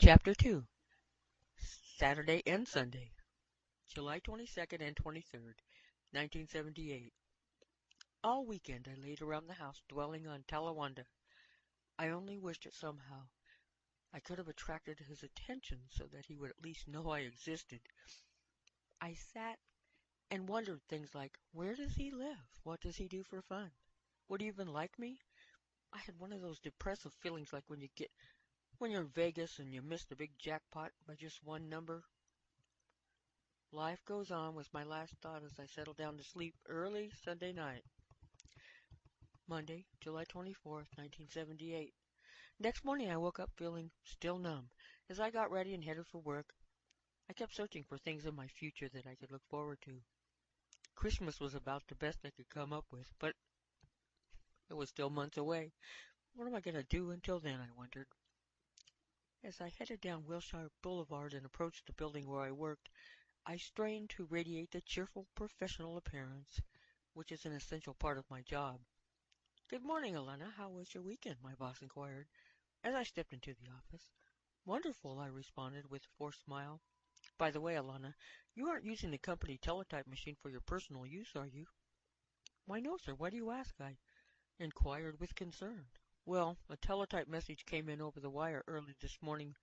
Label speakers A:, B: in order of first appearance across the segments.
A: Chapter 2, Saturday and Sunday, July 22nd and 23rd, 1978. All weekend I laid around the house dwelling on Talawanda. I only wished that somehow I could have attracted his attention so that he would at least know I existed. I sat and wondered things like, where does he live? What does he do for fun? Would he even like me? I had one of those depressive feelings like when you're in Vegas and you miss the big jackpot by just one number. Life goes on was my last thought as I settled down to sleep early Sunday night. Monday, July 24th, 1978. Next morning I woke up feeling still numb. As I got ready and headed for work, I kept searching for things in my future that I could look forward to. Christmas was about the best I could come up with, but it was still months away. What am I going to do until then, I wondered. As I headed down Wilshire Boulevard and approached the building where I worked, I strained to radiate the cheerful professional appearance, which is an essential part of my job. "Good morning, Elena. How was your weekend?" my boss inquired, as I stepped into the office. "Wonderful," I responded with a forced smile. "By the way, Elena, you aren't using the company teletype machine for your personal use, are you?" "Why, no, sir. Why do you ask?" I inquired with concern. "Well, a teletype message came in over the wire early this morning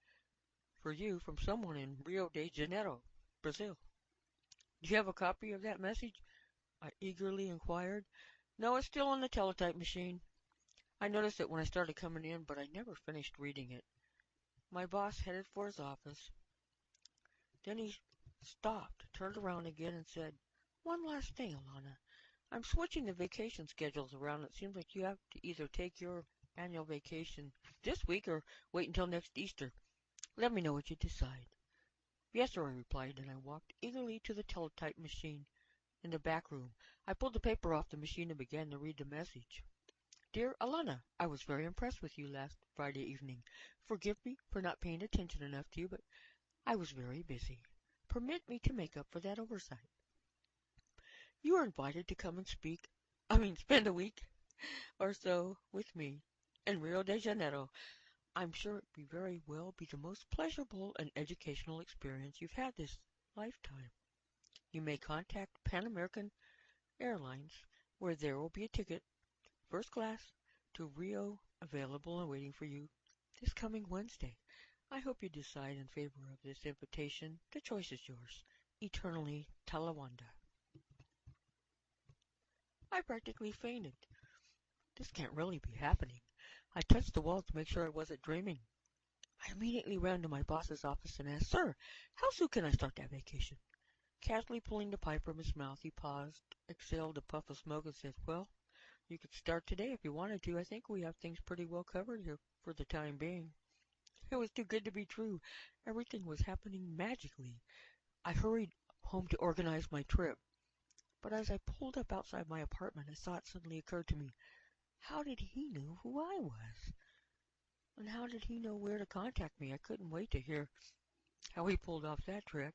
A: for you from someone in Rio de Janeiro, Brazil." "Do you have a copy of that message?" I eagerly inquired. "No, it's still on the teletype machine. I noticed it when I started coming in, but I never finished reading it." My boss headed for his office. Then he stopped, turned around again, and said, "One last thing, Alana. I'm switching the vacation schedules around. It seems like you have to either take your annual vacation this week or wait until next Easter. Let me know what you decide." "Yes, sir," I replied, and I walked eagerly to the teletype machine in the back room. I pulled the paper off the machine and began to read the message. "Dear Alana, I was very impressed with you last Friday evening. Forgive me for not paying attention enough to you, but I was very busy. Permit me to make up for that oversight. You are invited to come and spend a week or so with me in Rio de Janeiro. I'm sure it will be the most pleasurable and educational experience you've had this lifetime. You may contact Pan American Airlines, where there will be a ticket, first class, to Rio available and waiting for you this coming Wednesday. I hope you decide in favor of this invitation. The choice is yours. Eternally, Talawanda." I practically fainted. This can't really be happening. I touched the wall to make sure I wasn't dreaming. I immediately ran to my boss's office and asked, "Sir, how soon can I start that vacation?" Casually pulling the pipe from his mouth, he paused, exhaled a puff of smoke, and said, "Well, you could start today if you wanted to. I think we have things pretty well covered here for the time being." It was too good to be true. Everything was happening magically. I hurried home to organize my trip. But as I pulled up outside my apartment, a thought suddenly occurred to me. How did he know who I was? And how did he know where to contact me? I couldn't wait to hear how he pulled off that trick.